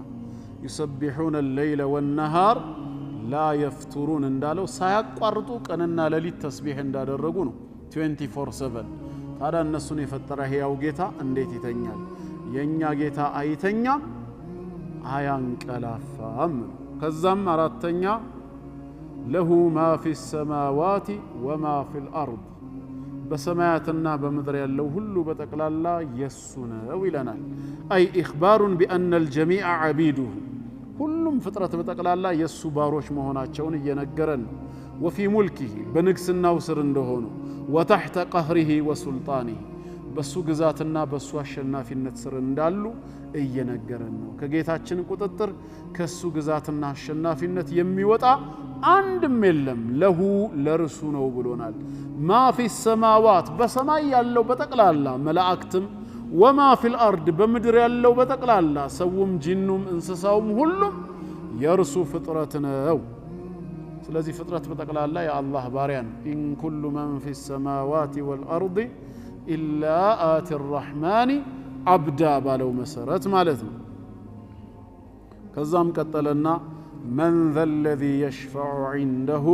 يسبحون الليل والنهار لا يفترون እንዳለው ሳያቋርጡ ቀንና ሌሊት ተስቢህ እንዳደረጉ ነው 24/7። ታዲያ እነሱን የፈጠረ ሕያው ጌታ እንዴት ይተኛል? የኛ ጌታ አይተኛም አያንቀላፋም። ከዛም አራተኛ له ما في السماوات وما في الأرض በሰማያትና በምድር ያለው ሁሉ በጠቅላላ የሱ ነው ይለናል። أي إخبار بأن الجميع عبيده ሁሉም ፍጥረት በጠቅላላ የሱ ባሮች መሆናቸውን እየነገረን ነው። وفي ملكه በንግስናው ስር እንደሆኑ وتحت قهره وسلطانه በሱ ግዛትና በሱ አሸናፊነት ስር እንዳሉ እየነገረን ነው። ከጌታችን ቁጥጥር ከሱ ግዛትና አሸናፊነት የሚወጣ አንድም የለም። ለሁ ለርሱ ነው ብሎናል። ما في السماوات በሰማይ ያለው በጠቅላላ መላእክትም وما في الأرض በምድር ያለው በጠቅላላ ሰውም ጂኑም እንስሳውም ሁሉም የርሱ ፍጥረት ነው። ስለዚህ ፍጥረት በጠቅላላ የአላህ ባሪያ ነው። إن كل من في السماوات والأرض إلا آتي الرحمن عبدا ባለው መሰረት ማለት ነው። ከዛም ቀጠለና من ذا الذي يشفع عنده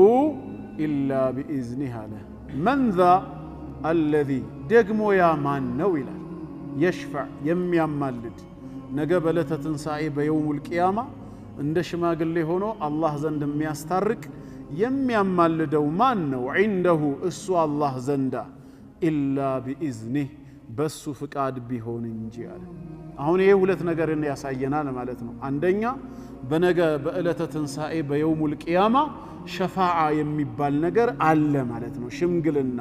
إلا بإذنه له من ذا الذي ደግሞ ያ ማን ነው ይላል። يشفع የሚያማልድ ነገ በዕለተ ትንሣኤ በየውሙል ቂያማ እንደ ሽማግሌ ሆኖ አላህ ዘንድ የሚያስታርቅ የሚያማልደው ማን ነው? عنده እሱ አላህ ዘንዳ إلا بإذنه በሱ ፍቃድ ቢሆን እንጂ አለ። አሁን ይሄ ሁለት ነገርን ያሳየናል ማለት ነው። አንደኛ በነገ በዕለተ ትንሣኤ በየውሙል ቂያማ ሸፋዓ የሚባል ነገር አለ ማለት ነው፣ ሽምግልና።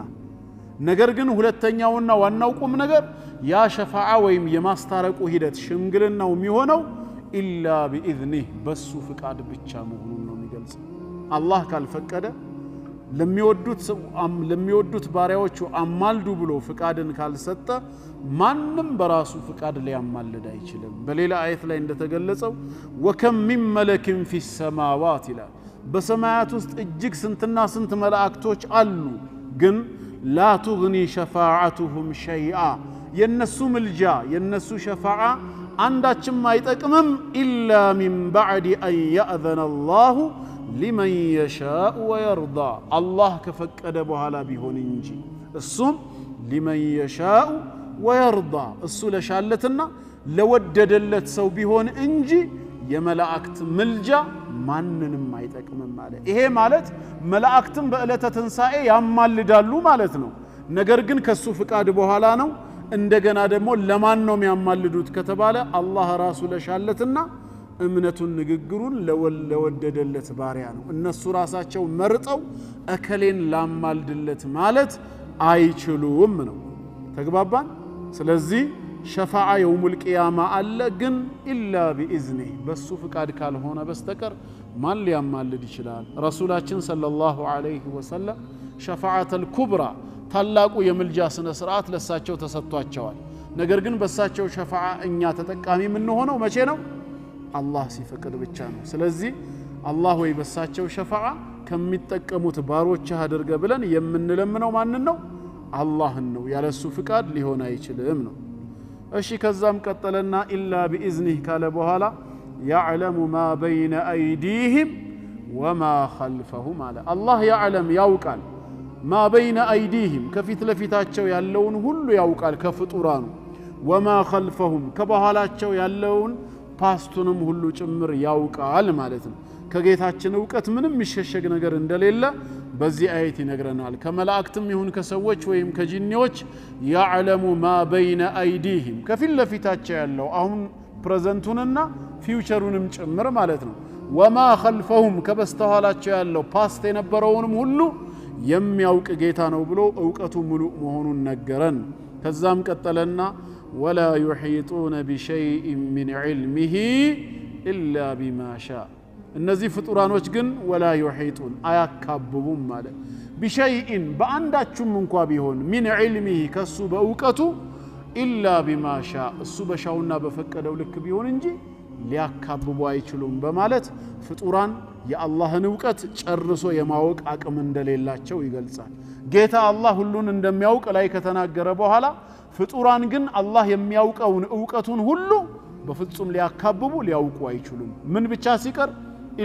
ነገር ግን ሁለተኛውና ዋናው ቁም ነገር ያ ሸፋዓ ወይም የማስታረቁ ሂደት ሽምግልናው የሚሆነው ኢላ ቢኢዝኒህ በሱ ፍቃድ ብቻ መሆኑን ነው የሚገልጽ። አላህ ካልፈቀደ ለሚወዱት ባሪያዎቹ አማልዱ ብሎ ፍቃድን ካልሰጠ ማንም በራሱ ፍቃድ ሊያማልድ አይችልም። በሌላ አየት ላይ እንደተገለጸው ወከም ሚን መለክን ፊ ሰማዋት ይላል። በሰማያት ውስጥ እጅግ ስንትና ስንት መላእክቶች አሉ፣ ግን ላ ቱግኒ ሸፋዓቱሁም ሸይአ የነሱ ምልጃ የነሱ ሸፋዓ አንዳችም አይጠቅምም። ኢላ ሚን ባዕድ አን ያእዘነ አላሁ ሊመን የሻኡ ወየርዳ አላህ ከፈቀደ በኋላ ቢሆን እንጂ እሱም ሊመን የሻኡ ወየርዳ እሱ ለሻለትና ለወደደለት ሰው ቢሆን እንጂ የመላእክት ምልጃ ማንንም አይጠቅምም ማለት። ይሄ ማለት መላእክትም በዕለተ ትንሣኤ ያማልዳሉ ማለት ነው። ነገር ግን ከሱ ፍቃድ በኋላ ነው። እንደገና ደግሞ ለማን ነው የሚያማልዱት ከተባለ አላህ ራሱ ለሻለትና እምነቱን ንግግሩን ለወደደለት ባሪያ ነው። እነሱ ራሳቸው መርጠው እከሌን ላማልድለት ማለት አይችሉም ነው። ተግባባን? ስለዚህ ሸፋዓ የውሙል ቂያማ አለ፣ ግን ኢላ ቢኢዝኒህ በሱ ፍቃድ ካልሆነ በስተቀር ማን ሊያማልድ ይችላል? ረሱላችን ሰለላሁ ዐለይሂ ወሰለም ሸፋዓተል ኩብራ ታላቁ የምልጃ ስነ ስርዓት ለሳቸው ተሰጥቷቸዋል። ነገር ግን በሳቸው ሸፋዓ እኛ ተጠቃሚ የምንሆነው መቼ ነው? አላህ ሲፈቅድ ብቻ ነው። ስለዚህ አላህ ወይ በሳቸው ሸፋዓ ከሚጠቀሙት ባሮች አድርገ ብለን የምንለምነው ማንን ነው? አላህን ነው። ያለሱ ፍቃድ ሊሆን አይችልም ነው። እሺ ከዛም ቀጠለና ኢላ ቢኢዝኒህ ካለ በኋላ يعلم ما بين أيديهم وما خلفهم على الله يعلم يوقال ما بين أيديهم كفيت لفيتاتشو يالون هلو يوقال كفطوران وما خلفهم كبهالاتشو يالون باستونم هلو ጭምር ያውቃል ማለት ነው ከጌታችን ዕውቀት ምንም የሚሸሸግ ነገር እንደሌለ በዚህ አየት ይነግረናል ከመላእክትም ይሁን ከሰዎች ወይም ከጂኒዎች يعلم ما بين أيديهم ከፊት ለፊታቸው ያለው አሁን ፕሬዘንቱንና ፊውቸሩንም ጭምር ማለት ነው وما خلفهم ከበስተኋላቸው ያለው ፓስት የነበረውንም ሁሉ የሚያውቅ ጌታ ነው ብሎ ዕውቀቱ ሙሉ መሆኑን ነገረን ከዛም ቀጠለና ولا يحيطون بشيء من علمه إلا بما شاء እነዚህ ፍጡራኖች ግን ولا يحيطون አያካብቡም ማለት بشيء በአንዳችም እንኳን ቢሆን من علمه ከሱ በዕውቀቱ إلا بما شاء እሱ በሻውና በፈቀደው ልክ ቢሆን እንጂ ሊያካብቡ አይችሉም በማለት ፍጡራን የአላህን ዕውቀት ጨርሶ የማወቅ አቅም እንደሌላቸው ይገልጻል ጌታ አላህ ሁሉን እንደሚያውቅ ላይ ከተናገረ በኋላ ፍጡራን ግን አላህ የሚያውቀውን ዕውቀቱን ሁሉ በፍጹም ሊያካብቡ ሊያውቁ አይችሉም ምን ብቻ ሲቀር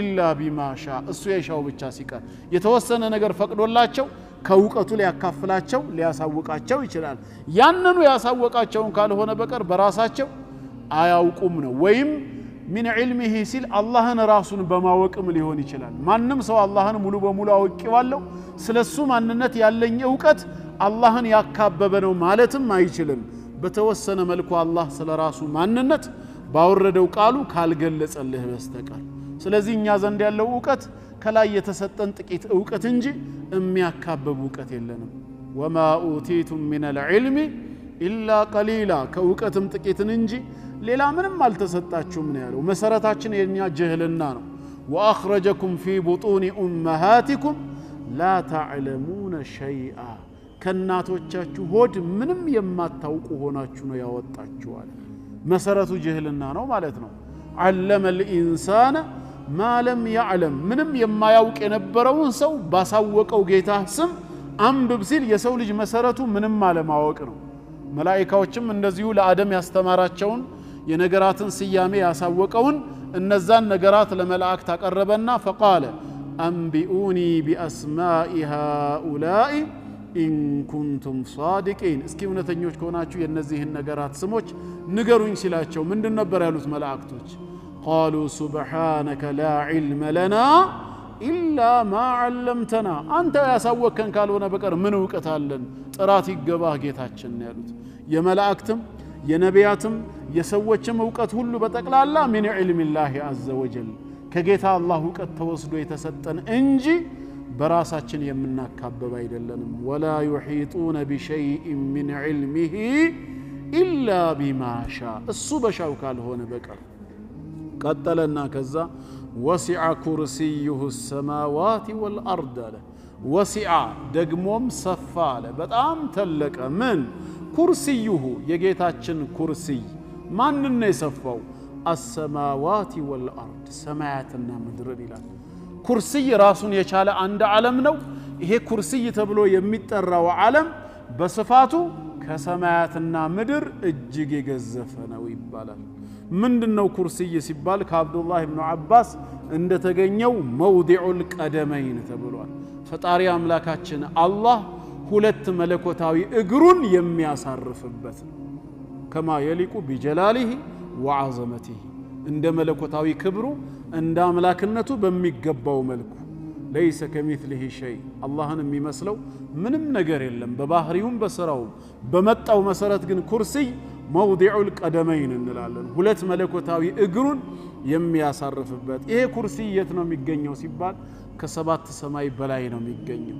ኢላ ቢማ ሻ እሱ የሻው ብቻ ሲቀር የተወሰነ ነገር ፈቅዶላቸው ከዕውቀቱ ሊያካፍላቸው ሊያሳውቃቸው ይችላል ያንኑ ያሳወቃቸውን ካልሆነ በቀር በራሳቸው አያውቁም ነው ወይም من علمه ሲል አላህን ራሱን በማወቅም ሊሆን ይችላል ማንንም ሰው አላህን ሙሉ በሙሉ አውቀዋለሁ ስለሱ ማንነት ያለኝ ዕውቀት አላህን ያካበበ ነው ማለትም አይችልም በተወሰነ መልኩ አላህ ስለራሱ ማንነት ባወረደው ቃሉ ካልገለጸልህ በስተቀር ስለዚህ እኛ ዘንድ ያለው ዕውቀት ከላይ የተሰጠን ጥቂት ዕውቀት እንጂ የሚያካበብ ዕውቀት የለንም وما اوتيتم من العلم الا قليلا ከዕውቀትም ጥቂትን እንጂ ሌላ ምንም አልተሰጣችሁም ነው ያለው መሰረታችን የኛ ጀህልና ነው واخرجكم في بطون امهاتكم لا تعلمون شيئا ከናቶቻችሁ ሆድ ምንም የማታውቁ ሆናችሁ ነው ያወጣችሁ አለ መሰረቱ ጀህልና ነው ማለት ነው علم الانسان ما لم يعلم ምንም የማያውቅ የነበረውን ሰው ባሳወቀው ጌታ ስም አንብብ ሲል የሰው ልጅ መሰረቱ ምንም አለማወቅ ነው መላእክቶችም እንደዚሁ ለአደም ያስተማራቸውን የነገራትን ሲያሜ ያሳወቀውን እነዛን ነገራት ለመላእክት አቀረበና فقال انبئوني باسماء هؤلاء ان كنتم صادقين እስኪ እውነተኞች ከሆናችሁ የነዚህን ነገራት ስሞች ንገሩኝ ሲላቸው ምንድን ነበር ያሉት መላእክቶች قالوا سبحانك لا علم لنا إلا ما علمتنا أنت ያሳወከን ካልሆነ በቀር ምን ዕውቀት አለን ጥራት ይገባህ ጌታችን ያሉት የመላእክትም የነቢያትም የሰዎችም ዕውቀት ሁሉ በጠቅላላ من علم الله عز وجل ከጌታ አላህ ዕውቀት ተወስዶ የተሰጠን እንጂ በራሳችን የምናካበብ አይደለንም ولا يحيطون بشيء من علمه إلا بما شاء እሱ በሻው ካልሆነ በቀር ቀጠለና ከዛ وسع كرسيه السماوات والأرض وسع دغموم سفا በጣም ተለቀ ምን كرسيه የጌታችን ኩርሲ ማንን ነው የሰፋው السماوات والأرض ሰማያትና ምድር ይላል ኩርሲ ራሱን የቻለ አንድ ዓለም ነው ይሄ ኩርሲ ተብሎ የሚጠራው ዓለም በስፋቱ ከሰማያትና ምድር እጅግ የገዘፈ ነው ይባላል ምንድነው ኩርሲ ሲባል ከአብዱላህ ኢብኑ አባስ እንደተገኘው መውዲዑል ቀደመይን ተብሏል ፈጣሪ አምላካችን አላህ ሁለት መለኮታዊ እግሩን የሚያሳርፍበት ከማ የሊቁ ቢጀላሊሂ ወዐዘመቲሂ እንደ መለኮታዊ ክብሩ እንደ አምላክነቱ በሚገባው መልኩ ليس كمثله شيء አላህን የሚመስለው ምንም ነገር የለም በባህሪውም በስራው በመጣው መሰረት ግን ኩርሲ መውዲዑል ቀደመይን እንላለን ሁለት መለኮታዊ እግሩን የሚያሳርፍበት ይሄ ኩርሲ የት ነው የሚገኘው ሲባል ከሰባት ሰማይ በላይ ነው የሚገኘው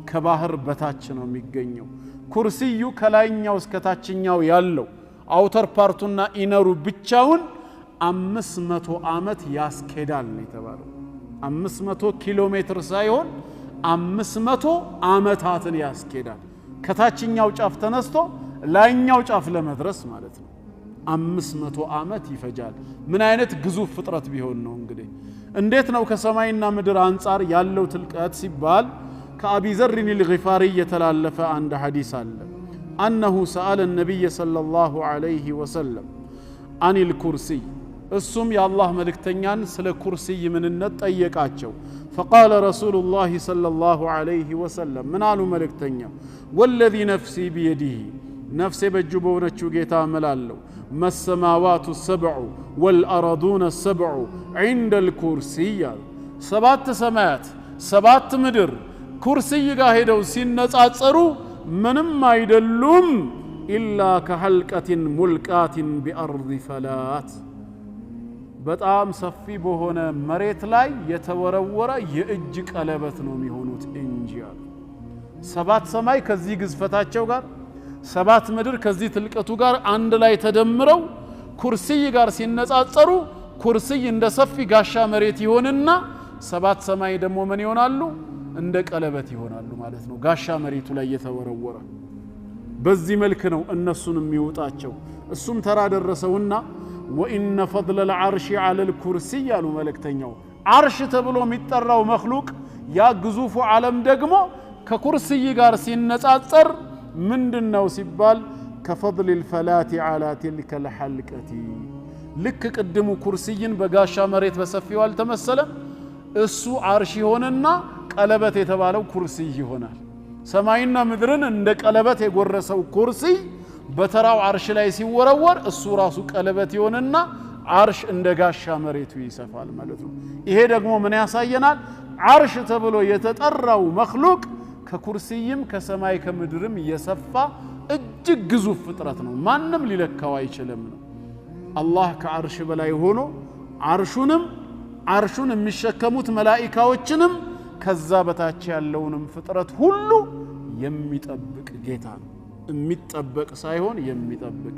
ከባህር በታች ነው የሚገኘው ኩርሲዩ ከላይኛው እስከ ታችኛው ያለው አውተር ፓርቱና ኢነሩ ብቻውን 500 ዓመት ያስኬዳል ነው የተባለው 500 ኪሎ ሜትር ሳይሆን 500 ዓመታትን ያስኬዳል ከታችኛው ጫፍ ተነስቶ ላይኛው ጫፍ ለመድረስ ማለት ነው 500 ዓመት ይፈጃል ምን አይነት ግዙፍ ፍጥረት ቢሆን ነው እንግዲህ እንዴት ነው ከሰማይና ምድር አንፃር ያለው ትልቀት ሲባል ከአቢ ዘርን الغفاري የተላለፈ አንድ ሐዲስ አለ انه سأل النبي صلى الله عليه وسلم عن الكرسي እሱም የአላህ መልእክተኛን ስለ ኩርሲይ ምንነት ጠየቃቸው። فقال رسول الله صلى الله عليه وسلم من አሉ መልእክተኛው والذي نفسي بيده ነፍሴ በእጁ በሆነችው ጌታ እምላለሁ ما السماوات السبع والأرضون السبع عند الكرسي ሰባት ሰማያት ሰባት ምድር ኩርሲይ ጋር ሄደው ሲነጻጸሩ ምንም አይደሉም ኢላ ከሐልቀትን ሙልቃትን ቢአርድ ፈላት በጣም ሰፊ በሆነ መሬት ላይ የተወረወረ የእጅ ቀለበት ነው የሚሆኑት እንጂ አሉ። ሰባት ሰማይ ከዚህ ግዝፈታቸው ጋር ሰባት ምድር ከዚህ ትልቀቱ ጋር አንድ ላይ ተደምረው ኩርሲይ ጋር ሲነጻጸሩ ኩርሲይ እንደ ሰፊ ጋሻ መሬት ይሆንና ሰባት ሰማይ ደግሞ ምን ይሆናሉ? እንደ ቀለበት ይሆናሉ ማለት ነው። ጋሻ መሬቱ ላይ የተወረወረ በዚህ መልክ ነው እነሱን የሚውጣቸው። እሱም ተራ ደረሰውና ወኢነ ፈድለ العرش على الكرسي ያሉ መልእክተኛው አርሽ ተብሎ የሚጠራው መخلوቅ ያ ግዙፉ ዓለም ደግሞ ከኩርሲይ ጋር ሲነጻጸር ምንድነው ሲባል ከፈضل الفلاة على تلك الحلقة ልክ ቅድሙ ኩርሲይን በጋሻ መሬት በሰፊው አልተመሰለም። እሱ አርሽ ይሆንና ቀለበት የተባለው ኩርሲይ ይሆናል። ሰማይና ምድርን እንደ ቀለበት የጎረሰው ኩርሲይ በተራው አርሽ ላይ ሲወረወር እሱ ራሱ ቀለበት ይሆንና አርሽ እንደ ጋሻ መሬቱ ይሰፋል ማለት ነው። ይሄ ደግሞ ምን ያሳየናል? አርሽ ተብሎ የተጠራው መخلوቅ ከኩርሲይም ከሰማይ ከምድርም የሰፋ እጅግ ግዙፍ ፍጥረት ነው። ማንም ሊለካው አይችልም ነው። አላህ ከአርሽ በላይ ሆኖ አርሹን የሚሸከሙት መላእክቶችንም ከዛ በታች ያለውንም ፍጥረት ሁሉ የሚጠብቅ ጌታ ነው። የሚጠበቅ ሳይሆን የሚጠብቅ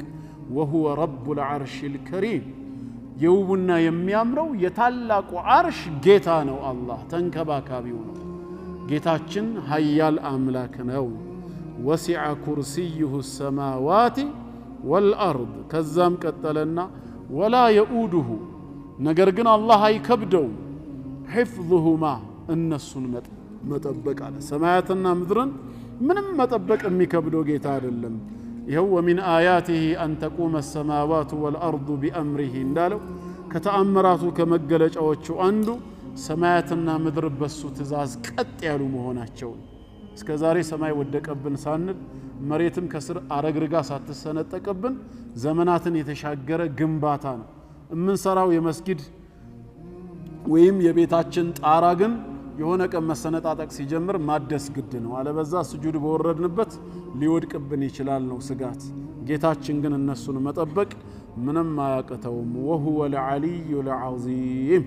وهو رب العرش الكريم የውብና የሚያምረው የታላቁ አርሽ ጌታ ነው። አላህ ተንከባካቢው ነው። ጌታችን ኃያል አምላክ ነው። وسع كرسيه السماوات والأرض ከዛም ቀጠለና ولا يؤوده ነገር ግን አላህ አይከብደው حفظهما እነሱን መጠበቅ አለ። ሰማያትና ምድርን ምንም መጠበቅ የሚከብደው ጌታ አይደለም። ይሄው ومن آياته أن تقوم السماوات والأرض بأمره እንዳለው ከተአምራቱ ከመገለጫዎቹ አንዱ ሰማያትና ምድር በሱ ትእዛዝ ቀጥ ያሉ መሆናቸው። እስከዛሬ ሰማይ ወደቀብን ሳንል መሬትም ከስር አረግርጋ ሳትሰነጠቅብን ዘመናትን የተሻገረ ግንባታ ነው እምንሰራው። የመስጊድ ወይም የቤታችን ጣራ ግን የሆነ ቀን መሰነጣጠቅ ሲጀምር ማደስ ግድ ነው። አለበዛ ስጁድ በወረድንበት ሊወድቅብን ይችላል ነው ስጋት። ጌታችን ግን እነሱን መጠበቅ ምንም አያቅተውም። وهو العلي العظيم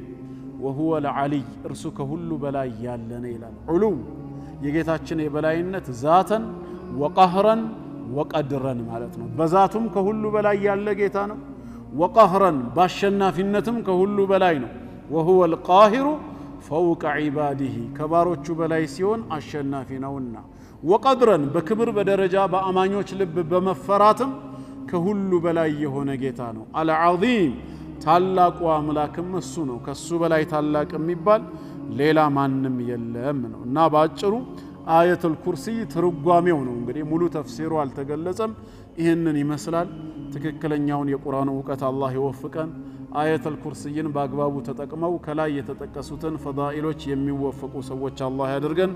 وهو العلي እርሱ ከሁሉ በላይ ያለ ነው ይላል። ዑሉ የጌታችን የበላይነት ዛተን ወቀህረን ወቀድረን ማለት ነው። በዛቱም ከሁሉ በላይ ያለ ጌታ ነው። ወቀህረን ባሸናፊነትም ከሁሉ በላይ ነው። وهو القاهر فوق عباده ከባሮቹ በላይ ሲሆን አሸናፊ ነውና። ወቀድረን በክብር በደረጃ በአማኞች ልብ በመፈራትም ከሁሉ በላይ የሆነ ጌታ ነው። አልዓዚም ታላቁ አምላክም እሱ ነው። ከሱ በላይ ታላቅ የሚባል ሌላ ማንም የለም ነው። እና ባጭሩ አየቱል ኩርሲይ ትርጓሜው ነው። እንግዲህ ሙሉ ተፍሲሩ አልተገለጸም። ይሄንን ይመስላል። ትክክለኛውን የቁርአን ዕውቀት አላህ ይወፍቀን። አየቱል ኩርሲይን በአግባቡ ተጠቅመው ከላይ የተጠቀሱትን ፈዳኢሎች የሚወፍቁ ሰዎች አላህ ያድርገን።